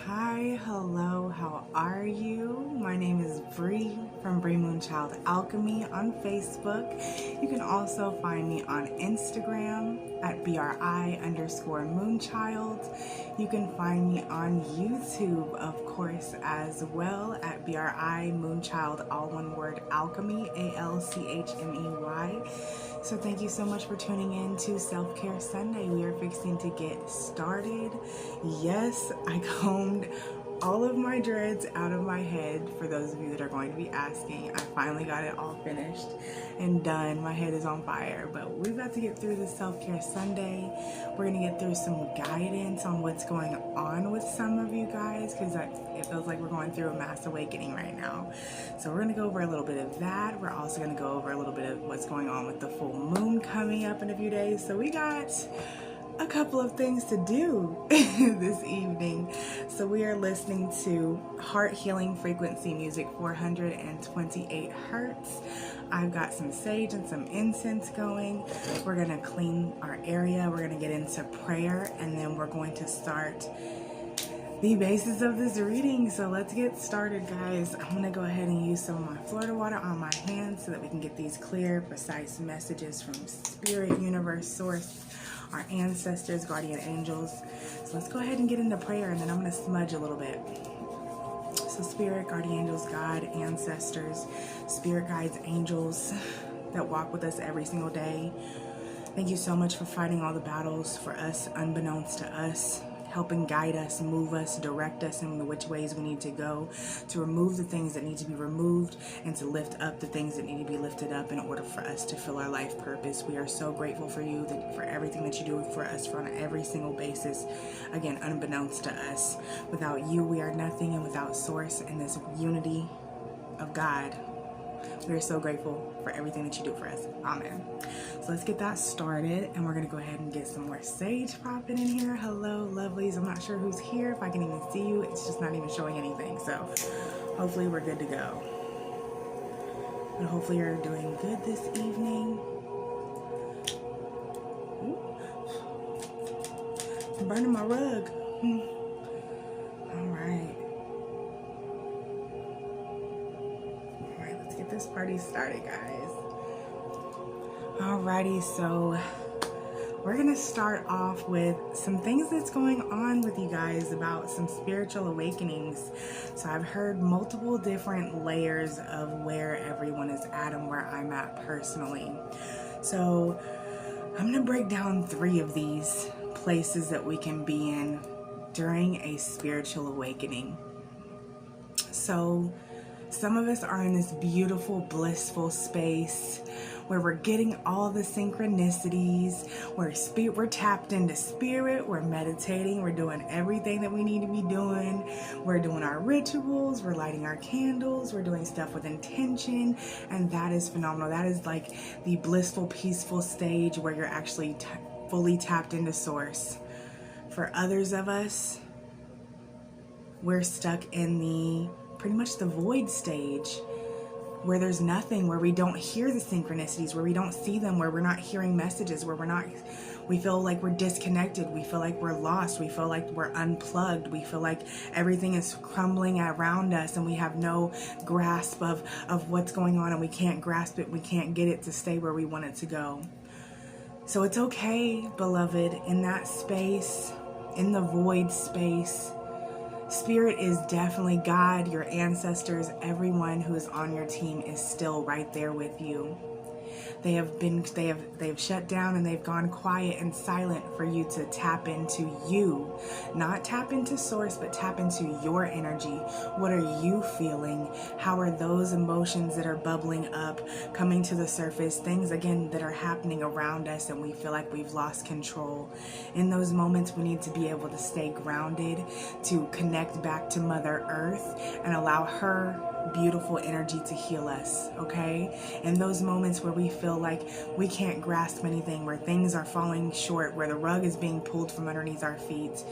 Hi, hello, how are you? My name is Bree from Bree Moonchild Alchemy on Facebook. You can also find me on Instagram at BRI_Moonchild. You can find me on YouTube, of course, as well at BRI Moonchild, all one word, Alchemy, ALCHMEY. So thank you so much for tuning in to Self-Care Sunday. We are fixing to get started. Yes, I combed all of my dreads out of my head. For those of you that are going to be asking, I finally got it all finished and done. My head is on fire, but we've got to get through this Self-Care Sunday. We're going to get through some guidance on what's going on with some of you guys, because it feels like we're going through a mass awakening right now. So we're going to go over a little bit of that. We're also going to go over a little bit of what's going on with the full moon coming up in a few days. So we got a couple of things to do this evening. So we are listening to Heart Healing Frequency Music, 428 Hertz. I've got some sage and some incense going. We're going to clean our area. We're going to get into prayer, and then we're going to start the basis of this reading. So let's get started, guys. I'm going to go ahead and use some of my Florida water on my hands so that we can get these clear, precise messages from Spirit, Universe, Source, our ancestors, guardian angels. So let's go ahead and get into prayer, and then I'm going to smudge a little bit. So Spirit, guardian angels, God, ancestors, spirit guides, angels that walk with us every single day. Thank you so much for fighting all the battles for us, unbeknownst to us, helping guide us, move us, direct us in which ways we need to go, to remove the things that need to be removed, and to lift up the things that need to be lifted up in order for us to fill our life purpose. We are so grateful for you, for everything that you do for us on every single basis. Again, unbeknownst to us. Without you, we are nothing, and without Source and this unity of God, we are so grateful for everything that you do for us. Amen. So let's get that started, and we're going to go ahead and get some more sage popping in here. Hello, lovelies. I'm not sure who's here, if I can even see you. It's just not even showing anything. So hopefully we're good to go. And hopefully you're doing good this evening. Ooh. I'm burning my rug. All right. Get this party started, guys. Alrighty, so we're gonna start off with some things that's going on with you guys about some spiritual awakenings. So I've heard multiple different layers of where everyone is at and where I'm at personally. So I'm gonna break down 3 of these places that we can be in during a spiritual awakening. So some of us are in this beautiful, blissful space where we're getting all the synchronicities, we're tapped into spirit, we're meditating, we're doing everything that we need to be doing, we're doing our rituals, we're lighting our candles, we're doing stuff with intention, and that is phenomenal. That is like the blissful, peaceful stage where you're actually fully tapped into Source. For others of us, we're stuck in pretty much the void stage, where there's nothing, where we don't hear the synchronicities, where we don't see them, where we're not hearing messages, where we feel like we're disconnected, we feel like we're lost, we feel like we're unplugged, we feel like everything is crumbling around us and we have no grasp of what's going on, and we can't grasp it, we can't get it to stay where we want it to go. So it's okay, beloved, in that space, in the void space, Spirit is definitely God, your ancestors, everyone who is on your team is still right there with you. They've shut down and they've gone quiet and silent for you to tap into you. Not tap into Source, but tap into your energy. What are you feeling? How are those emotions that are bubbling up coming to the surface? Things, again, that are happening around us and we feel like we've lost control. In those moments, we need to be able to stay grounded, to connect back to Mother Earth and allow her beautiful energy to heal us, okay? In those moments where we feel like we can't grasp anything, where things are falling short, where the rug is being pulled from underneath our feet,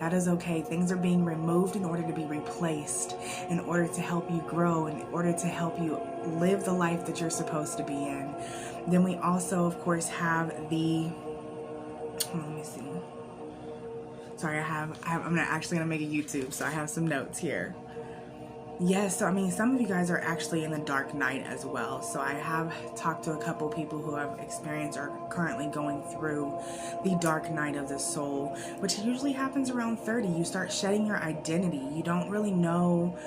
that is okay. Things are being removed in order to be replaced, in order to help you grow, in order to help you live the life that you're supposed to be in. Then we also, of course, have let me see. Sorry, I'm actually gonna make a YouTube, so I have some notes here. Yes, so I mean, some of you guys are actually in the dark night as well. So I have talked to a couple people who have experienced or currently going through the dark night of the soul, which usually happens around 30. You start shedding your identity. You don't really know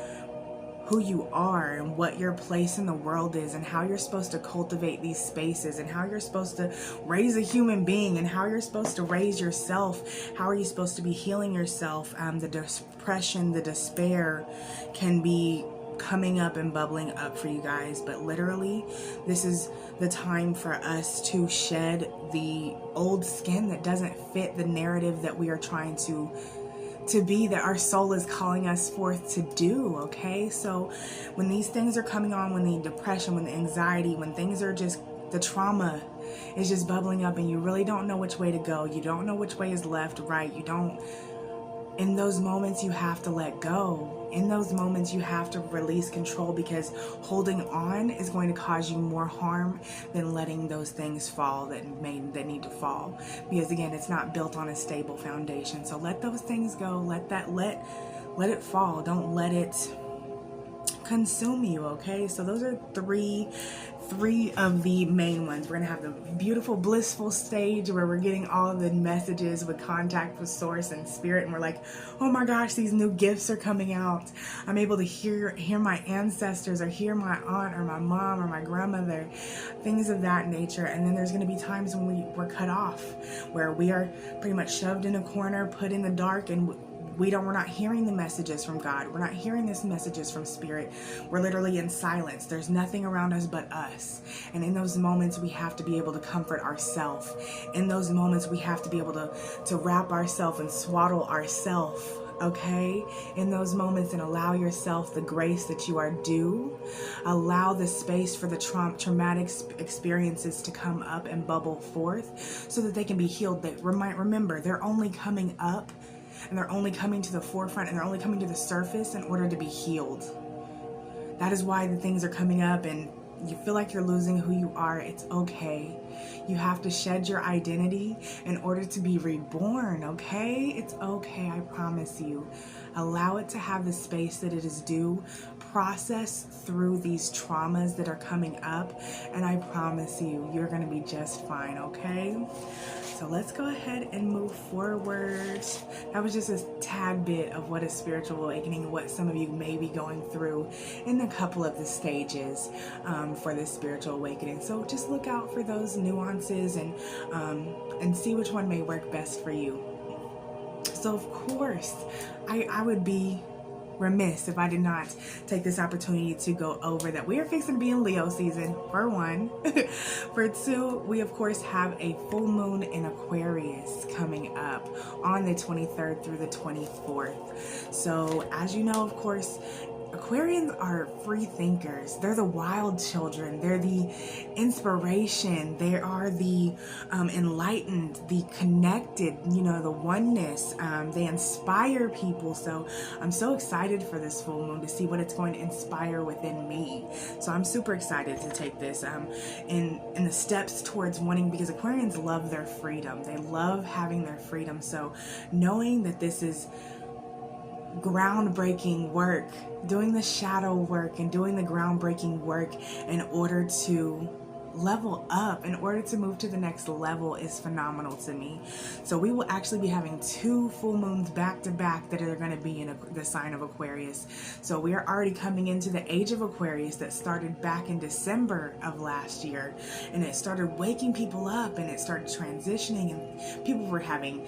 who you are and what your place in the world is and how you're supposed to cultivate these spaces and how you're supposed to raise a human being and how you're supposed to raise yourself. How are you supposed to be healing yourself? The depression, the despair can be coming up and bubbling up for you guys, but literally this is the time for us to shed the old skin that doesn't fit the narrative that we are trying to be, that our soul is calling us forth to do. Okay, so when these things are coming on, when the depression, when the anxiety, when things are just, the trauma is just bubbling up and you really don't know which way to go, you don't know which way is left, right, you don't, in those moments you have to let go. In those moments you have to release control, because holding on is going to cause you more harm than letting those things fall that need to fall, because again, it's not built on a stable foundation. So let those things go, let it fall. Don't let it consume you. Okay, so those are three of the main ones. We're gonna have the beautiful blissful stage where we're getting all of the messages with contact with source and spirit, and we're like, oh my gosh, these new gifts are coming out. I'm able to hear my ancestors, or hear my aunt or my mom or my grandmother, things of that nature. And then there's gonna be times when we're cut off, where we are pretty much shoved in a corner, put in the dark, and we're not hearing the messages from God. We're not hearing these messages from spirit. We're literally in silence. There's nothing around us but us. And in those moments, we have to be able to comfort ourselves. In those moments, we have to be able to wrap ourselves and swaddle ourselves. Okay, in those moments, and allow yourself the grace that you are due. Allow the space for the traumatic experiences to come up and bubble forth, so that they can be healed. Remember, they're only coming up, and they're only coming to the forefront, and they're only coming to the surface in order to be healed. That is why the things are coming up and you feel like you're losing who you are. It's okay. You have to shed your identity in order to be reborn, okay? It's okay, I promise you. Allow it to have the space that it is due. Process through these traumas that are coming up, and I promise you, you're going to be just fine, okay? So let's go ahead and move forward. That was just a tad bit of what is spiritual awakening, what some of you may be going through in a couple of the stages for this spiritual awakening. So just look out for those nuances and see which one may work best for you. So of course, I would be remiss if I did not take this opportunity to go over that we are fixing to be in Leo season, for one. For two, we of course have a full moon in Aquarius coming up on the 23rd through the 24th. So as you know, of course, Aquarians are free thinkers. They're the wild children. They're the inspiration. They are the enlightened, the connected, the oneness. They inspire people. So I'm so excited for this full moon to see what it's going to inspire within me. So I'm super excited to take this in the steps towards wanting, because Aquarians love their freedom. They love having their freedom. So knowing that this is groundbreaking work, doing the shadow work and doing the groundbreaking work in order to level up, in order to move to the next level, is phenomenal to me. So we will actually be having 2 full moons back to back that are going to be in the sign of Aquarius. So we are already coming into the age of Aquarius that started back in December of last year, and it started waking people up, and it started transitioning, and people were having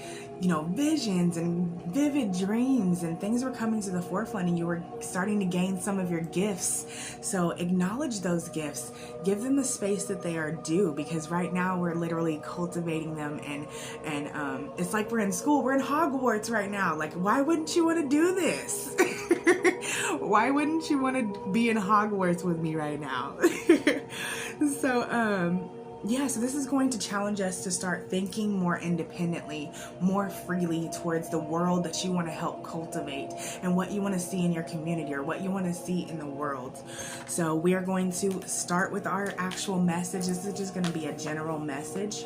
visions and vivid dreams, and things were coming to the forefront, and you were starting to gain some of your gifts. So acknowledge those gifts, give them the space that they are due, because right now we're literally cultivating them, and it's like we're in school, we're in Hogwarts right now. Like, why wouldn't you want to do this? Why wouldn't you want to be in Hogwarts with me right now? So so this is going to challenge us to start thinking more independently, more freely towards the world that you want to help cultivate, and what you want to see in your community, or what you want to see in the world. So we are going to start with our actual message. This is just going to be a general message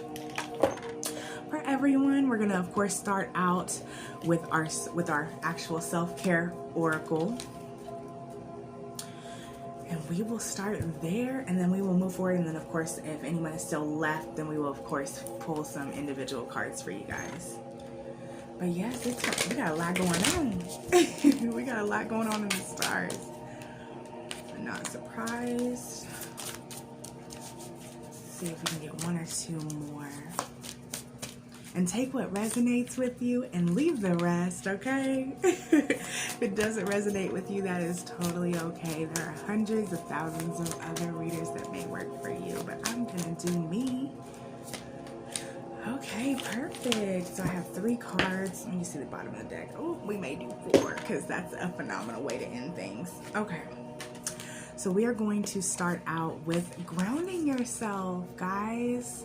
for everyone. We're gonna of course start out with our actual self-care oracle. And we will start there, and then we will move forward, and then of course if anyone is still left, then we will of course pull some individual cards for you guys. But yes, we got a lot going on. We got a lot going on in the stars. I'm not surprised. Let's see if we can get one or two more. And take what resonates with you and leave the rest, okay? If it doesn't resonate with you, that is totally okay. There are hundreds of thousands of other readers that may work for you, but I'm gonna do me. Okay, perfect. So I have 3 cards. Let me see the bottom of the deck. Oh, we may do 4 because that's a phenomenal way to end things. Okay. So we are going to start out with grounding yourself, guys.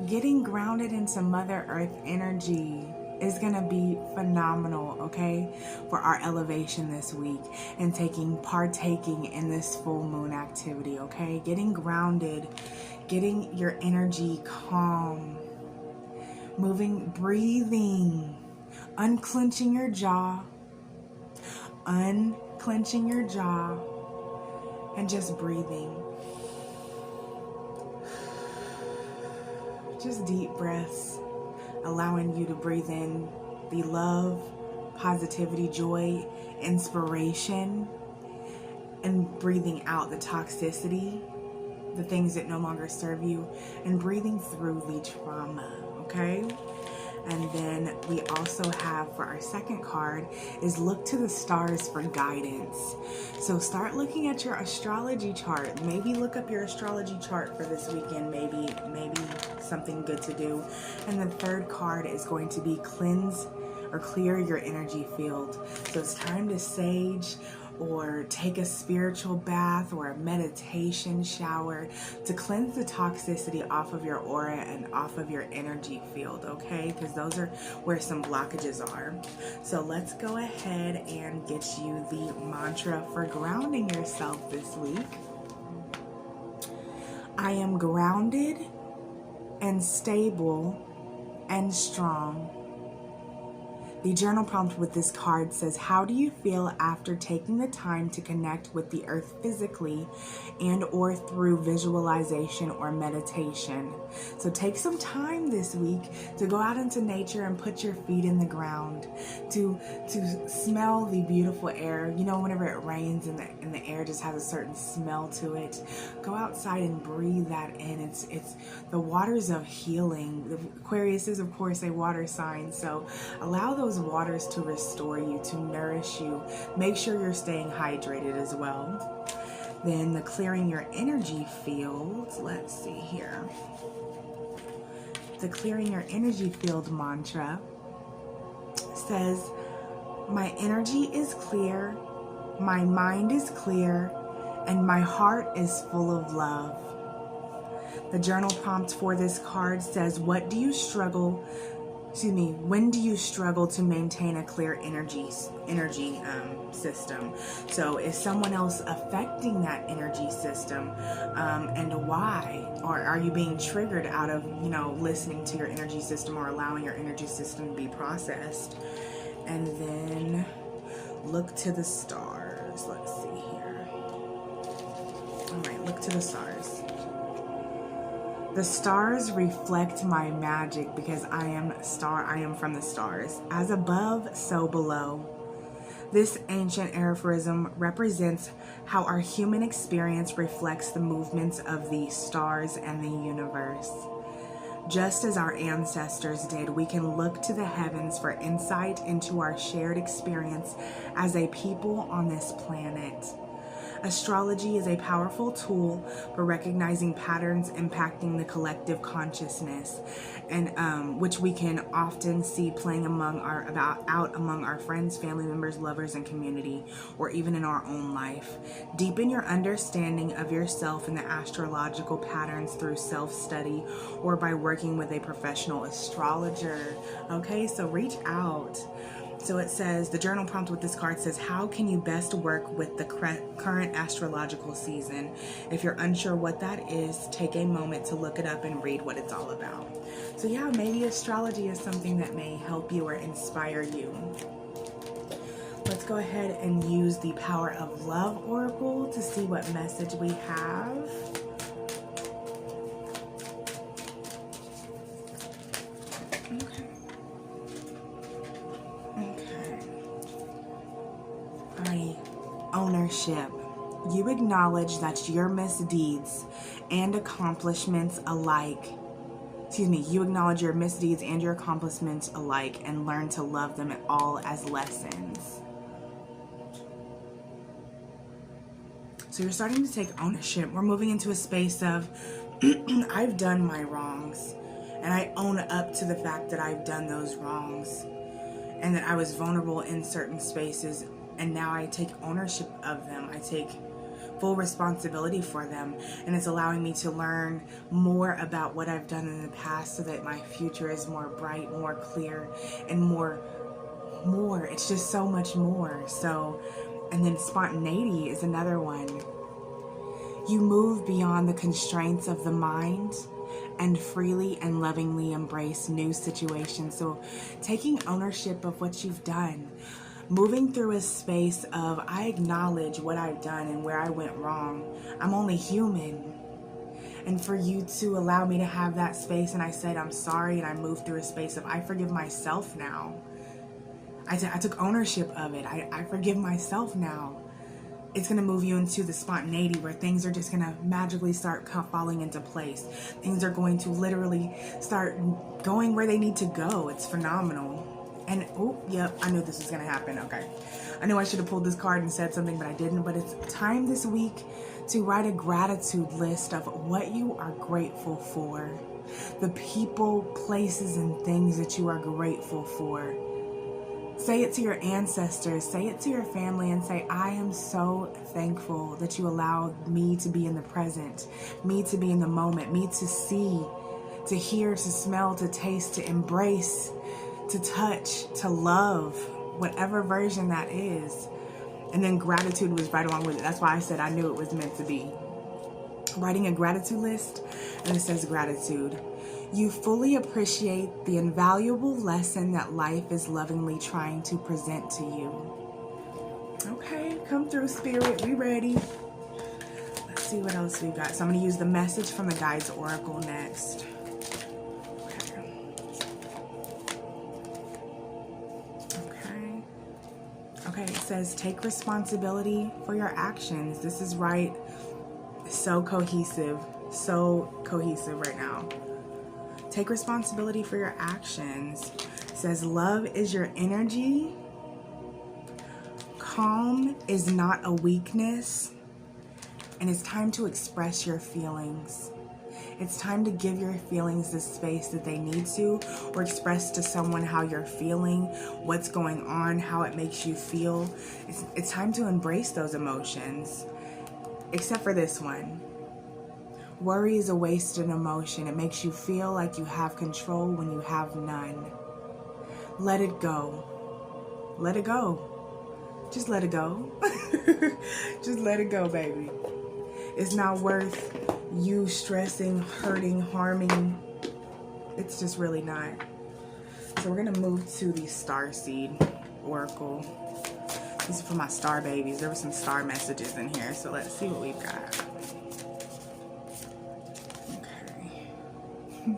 Getting grounded into Mother Earth energy is going to be phenomenal, okay, for our elevation this week and partaking in this full moon activity, okay? Getting grounded, getting your energy calm, breathing, unclenching your jaw, and just breathing. Just deep breaths, allowing you to breathe in the love, positivity, joy, inspiration, and breathing out the toxicity, the things that no longer serve you, and breathing through the trauma, okay? And then we also have, for our second card, is look to the stars for guidance. So start looking at your astrology chart. Maybe look up your astrology chart for this weekend. Maybe something good to do. And the third card is going to be cleanse or clear your energy field. So it's time to sage or take a spiritual bath or a meditation shower to cleanse the toxicity off of your aura and off of your energy field, okay? Because those are where some blockages are. So let's go ahead and get you the mantra for grounding yourself this week. I am grounded and stable and strong. The journal prompt with this card says, how do you feel after taking the time to connect with the earth physically and or through visualization or meditation? So take some time this week to go out into nature and put your feet in the ground, to smell the beautiful air. You know, whenever it rains and the air just has a certain smell to it, go outside and breathe that in. It's the waters of healing. The Aquarius is, of course, a water sign, so allow those waters to restore you, to nourish you. Make sure you're staying hydrated as well. Then the clearing your energy field. Let's see here. The clearing your energy field mantra says, my energy is clear, my mind is clear, and my heart is full of love. The journal prompt for this card says, when do you struggle to maintain a clear energy system? So is someone else affecting that energy system, and why? Or are you being triggered out of, listening to your energy system or allowing your energy system to be processed? And then look to the stars. Let's see here. All right, look to the stars. The stars reflect my magic because I am from the stars. As above, so below. This ancient aphorism represents how our human experience reflects the movements of the stars and the universe. Just as our ancestors did, we can look to the heavens for insight into our shared experience as a people on this planet. Astrology is a powerful tool for recognizing patterns impacting the collective consciousness, and which we can often see playing among our friends, family members, lovers, and community, or even in our own life. Deepen your understanding of yourself and the astrological patterns through self-study or by working with a professional astrologer. Okay, so reach out. So it says, the journal prompt with this card says, how can you best work with the current astrological season? If you're unsure what that is, take a moment to look it up and read what it's all about. So yeah, maybe astrology is something that may help you or inspire you. Let's go ahead and use the Power of Love Oracle to see what message we have. Okay. Ownership. You acknowledge that your misdeeds and accomplishments alike, you acknowledge your misdeeds and your accomplishments alike and learn to love them all as lessons. So you're starting to take ownership. We're moving into a space of, I've done my wrongs, and I own up to the fact that I've done those wrongs and that I was vulnerable in certain spaces. And now I take ownership of them. I take full responsibility for them. And it's allowing me to learn more about what I've done in the past so that my future is more bright, more clear, and more. It's just so much more. So, and then spontaneity is another one. You move beyond the constraints of the mind and freely and lovingly embrace new situations. So taking ownership of what you've done. Moving through a space of, I acknowledge what I've done and where I went wrong. I'm only human. And for you to allow me to have that space, and I said, I'm sorry, and I moved through a space of, I forgive myself now. I took ownership of it. I forgive myself now. It's going to move you into the spontaneity where things are just going to magically start falling into place. Things are going to literally start going where they need to go. It's phenomenal. And, oh, yep, I knew this was going to happen. Okay. I knew I should have pulled this card and said something, but I didn't. But it's time this week to write a gratitude list of what you are grateful for. The people, places, and things that you are grateful for. Say it to your ancestors. Say it to your family and say, I am so thankful that you allowed me to be in the present, me to be in the moment, me to see, to hear, to smell, to taste, to embrace, to touch, to love, whatever version that is. And then gratitude was right along with it. That's why I said I knew it was meant to be. Writing a gratitude list, and it says gratitude. You fully appreciate the invaluable lesson that life is lovingly trying to present to you. Okay, come through, Spirit. We ready. Let's see what else we got. So I'm going to use the message from the Guides Oracle next. Okay, it says take responsibility for your actions. This is right. So cohesive right now. Take responsibility for your actions. It says love is your energy. Calm is not a weakness. And it's time to express your feelings. It's time to give your feelings the space that they need to, or express to someone how you're feeling, what's going on, how it makes you feel. It's time to embrace those emotions. Except for this one. Worry is a wasted emotion. It makes you feel like you have control when you have none. Let it go. Let it go. Just let it go. Just let it go, baby. It's not worth you stressing, hurting, harming. It's just really not. So we're going to move to the Starseed Oracle. This is for my star babies. There were some star messages in here, so let's see what we've got. Okay.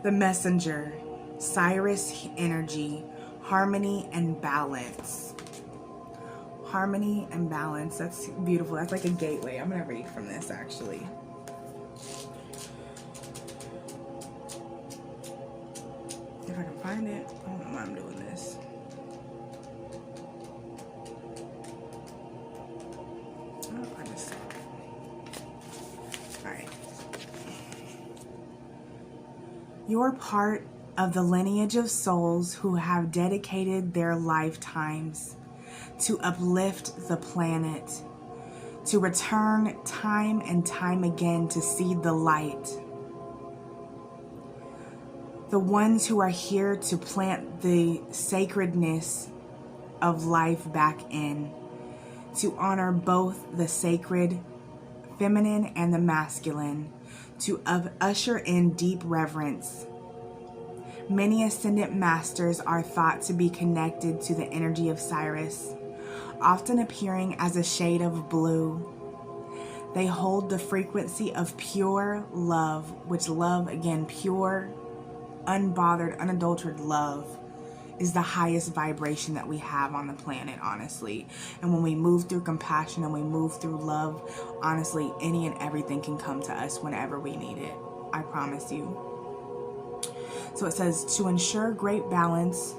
The Messenger. Cyrus energy. Harmony and balance. Harmony and balance. That's beautiful. That's like a gateway. I'm going to read from this, actually. If I can find it. I don't know why I'm doing this. Oh, I just saw it. Alright. You're part of the lineage of souls who have dedicated their lifetimes to uplift the planet, to return time and time again to see the light. The ones who are here to plant the sacredness of life back in, to honor both the sacred feminine and the masculine, to usher in deep reverence. Many ascendant masters are thought to be connected to the energy of Sirius, often appearing as a shade of blue. They hold the frequency of pure love, which love, again, pure, unbothered, unadulterated love is the highest vibration that we have on the planet, honestly. And when we move through compassion and we move through love, honestly, any and everything can come to us whenever we need it. I promise you. So it says, to ensure great balance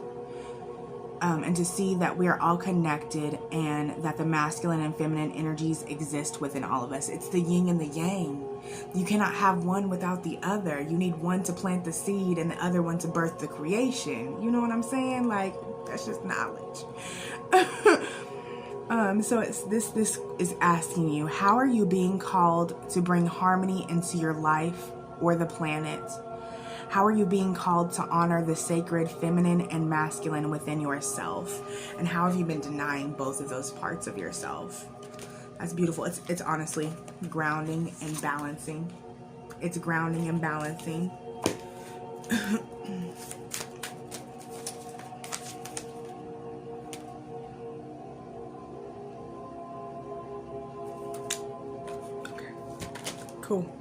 and to see that we are all connected and that the masculine and feminine energies exist within all of us. It's the yin and the yang. You cannot have one without the other. You need one to plant the seed and the other one to birth the creation. You know what I'm saying? Like, that's just knowledge. So this is asking you, how are you being called to bring harmony into your life or the planet? How are you being called to honor the sacred feminine and masculine within yourself? And how have you been denying both of those parts of yourself? That's beautiful. It's honestly grounding and balancing. It's grounding and balancing. Okay. Cool.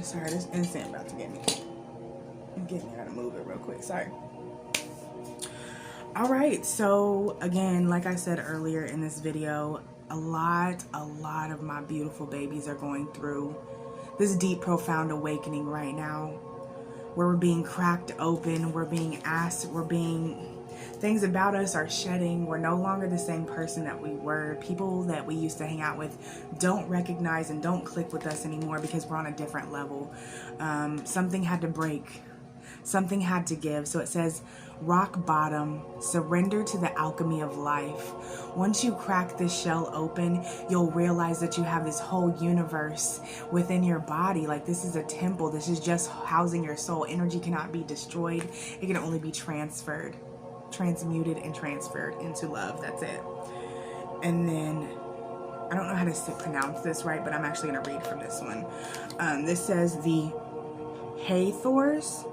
Sorry, this incense about to get me. Get me how to move it real quick. Sorry. All right. So again, like I said earlier in this video, a lot of my beautiful babies are going through this deep, profound awakening right now, where we're being cracked open, we're being asked, things about us are shedding. We're no longer the same person that we were. People that we used to hang out with don't recognize and don't click with us anymore because we're on a different level. Something had to break. Something had to give. So it says, rock bottom, surrender to the alchemy of life. Once you crack this shell open, you'll realize that you have this whole universe within your body. Like, this is a temple. This is just housing your soul. Energy cannot be destroyed. It can only be transferred, transmuted, and transferred into love. That's it. And then, I don't know how to pronounce this right, but I'm actually going to read from this one. This says, the Hathors,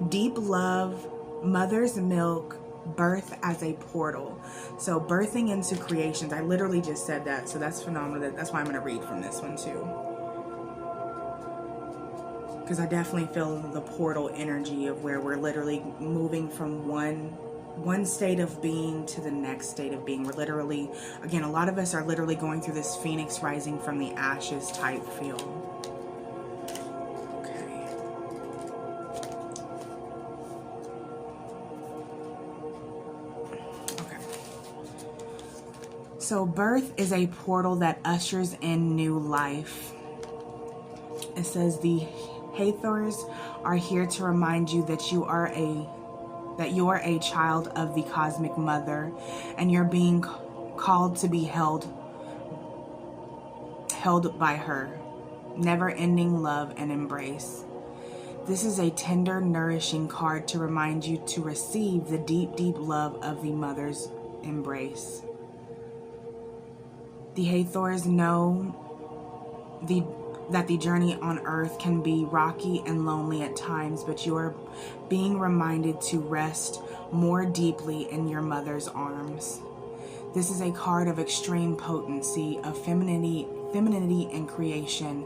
deep love, mother's milk, birth as a portal. So birthing into creations. I literally just said that, so that's phenomenal. That's why I'm going to read from this one too, because I definitely feel the portal energy of where we're literally moving from one state of being to the next state of being. We're literally, again, a lot of us are literally going through this phoenix rising from the ashes type feel. So birth is a portal that ushers in new life. It says the Hathors are here to remind you that you are a child of the cosmic mother, and you're being called to be held by her. Never-ending love and embrace. This is a tender, nourishing card to remind you to receive the deep, deep love of the mother's embrace. The Hathors know that the journey on earth can be rocky and lonely at times, but you are being reminded to rest more deeply in your mother's arms. This is a card of extreme potency, of femininity and creation,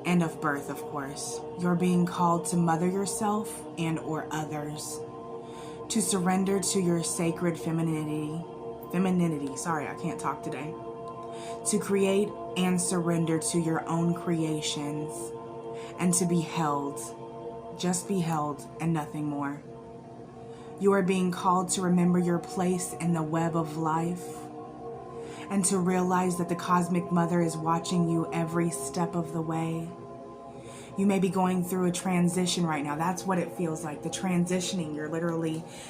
and of birth, of course. You're being called to mother yourself and or others, to surrender to your sacred femininity. Sorry, I can't talk today. To create and surrender to your own creations, and to be held, just be held and nothing more. You are being called to remember your place in the web of life, and to realize that the cosmic mother is watching you every step of the way. You may be going through a transition right now. That's what it feels like, the transitioning.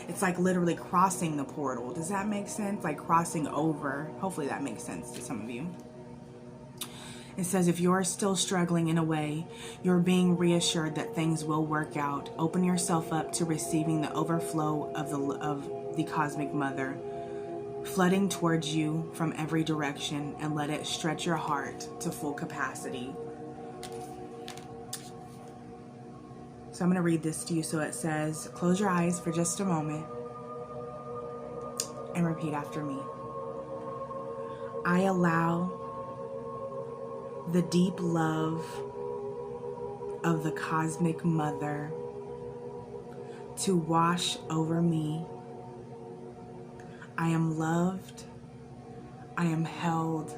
It's like literally crossing the portal. Does that make sense? Like crossing over. Hopefully that makes sense to some of you. It says, if you're still struggling in a way, you're being reassured that things will work out. Open yourself up to receiving the overflow of the cosmic mother. flooding towards you from every direction, and let it stretch your heart to full capacity. So I'm going to read this to you. So it says, close your eyes for just a moment and repeat after me. I allow the deep love of the Cosmic Mother to wash over me. I am loved, I am held,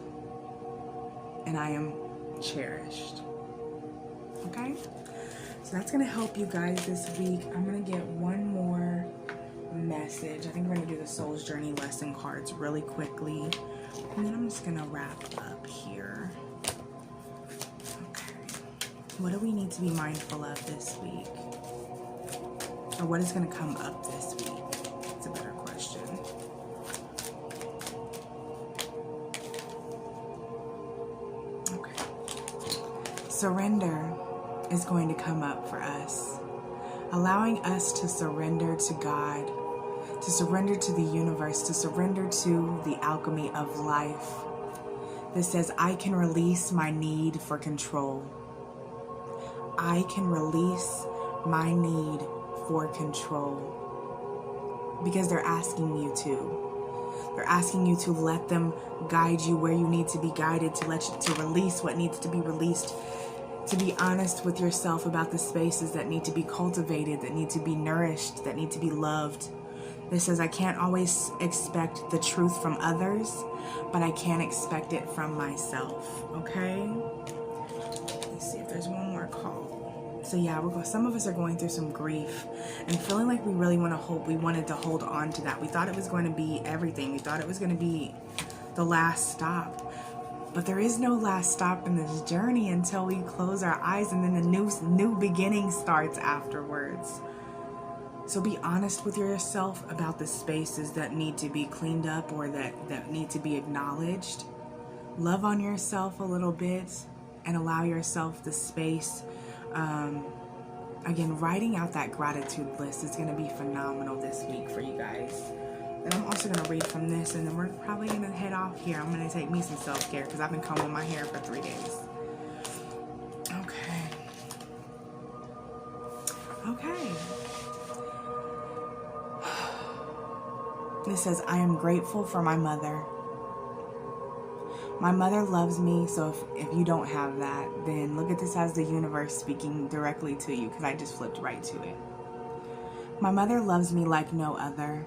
and I am cherished. Okay? So that's going to help you guys this week. I'm going to get one more message. I think we're going to do the Soul's Journey lesson cards really quickly. And then I'm just going to wrap up here. Okay. What do we need to be mindful of this week? Or what is going to come up this week? It's a better question. Okay. Surrender is going to come up for us, allowing us to surrender to God, to surrender to the universe, to surrender to the alchemy of life. This says, I can release my need for control. I can release my need for control, because they're asking you to. They're asking you to let them guide you where you need to be guided, to release what needs to be released, to be honest with yourself about the spaces that need to be cultivated, that need to be nourished, that need to be loved. This says, I can't always expect the truth from others, but I can expect it from myself. Okay? Let's see if there's one more call. So yeah, some of us are going through some grief and feeling like we really wanted to hold on to that. We thought it was going to be everything. We thought it was going to be the last stop. But there is no last stop in this journey until we close our eyes, and then a new beginning starts afterwards. So be honest with yourself about the spaces that need to be cleaned up or that need to be acknowledged. Love on yourself a little bit and allow yourself the space. Again, writing out that gratitude list is going to be phenomenal this week for you guys. And I'm also going to read from this, and then we're probably going to head off here. I'm going to take me some self-care because I've been combing my hair for 3 days. Okay. Okay. This says, I am grateful for my mother. My mother loves me, so if you don't have that, then look at this as the universe speaking directly to you, because I just flipped right to it. My mother loves me like no other.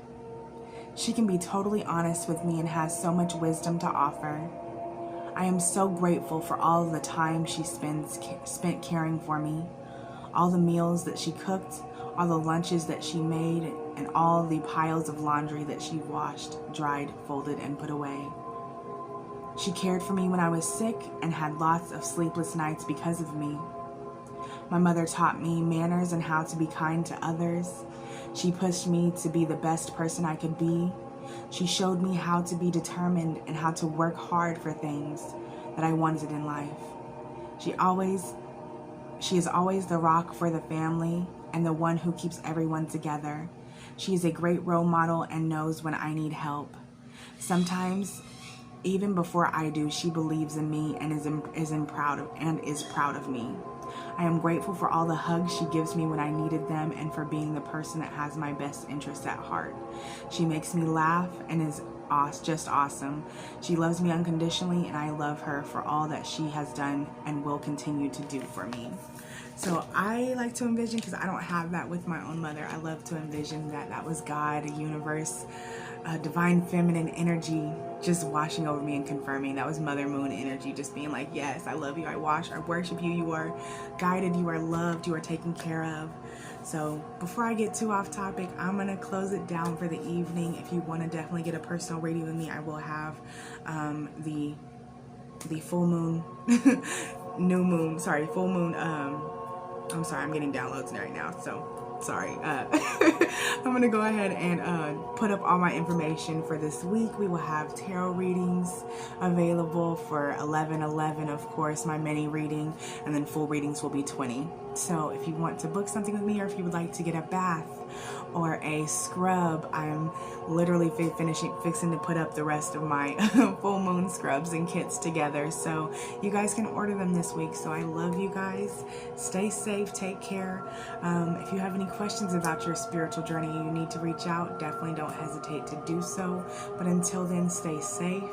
She can be totally honest with me and has so much wisdom to offer. I am so grateful for all the time she spent caring for me, all the meals that she cooked, all the lunches that she made, and all the piles of laundry that she washed, dried, folded, and put away. She cared for me when I was sick and had lots of sleepless nights because of me. My mother taught me manners and how to be kind to others. She pushed me to be the best person I could be. She showed me how to be determined and how to work hard for things that I wanted in life. She is always the rock for the family and the one who keeps everyone together. She is a great role model and knows when I need help. Sometimes, even before I do, she believes in me and is proud of me. I am grateful for all the hugs she gives me when I needed them and for being the person that has my best interests at heart. She makes me laugh and is just awesome. She loves me unconditionally, and I love her for all that she has done and will continue to do for me. So I like to envision, because I don't have that with my own mother, I love to envision that was God, the universe, divine feminine energy just washing over me and confirming. That was Mother Moon energy, just being like, yes, I love you, I worship you, you are guided, you are loved, you are taken care of. So before I get too off topic, I'm going to close it down for the evening. If you want to definitely get a personal reading with me, I will have the full moon, full moon, I'm sorry, I'm getting downloads right now, so sorry. I'm going to go ahead and put up all my information for this week. We will have tarot readings available for 11/11, of course, my mini reading, and then full readings will be 20. So if you want to book something with me, or if you would like to get a bath or a scrub, I'm literally fixing to put up the rest of my full moon scrubs and kits together, so you guys can order them this week. So I love you guys. Stay safe, take care. If you have any questions about your spiritual journey, you need to reach out, definitely don't hesitate to do so. But until then, stay safe,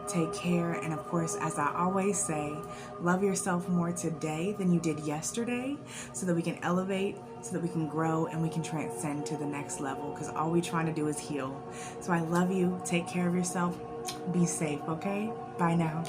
take care, and of course, as I always say, love yourself more today than you did yesterday, so that we can elevate, so that we can grow, and we can transcend to the next level, because all we're trying to do is heal. So I love you. Take care of yourself. Be safe, okay? Bye now.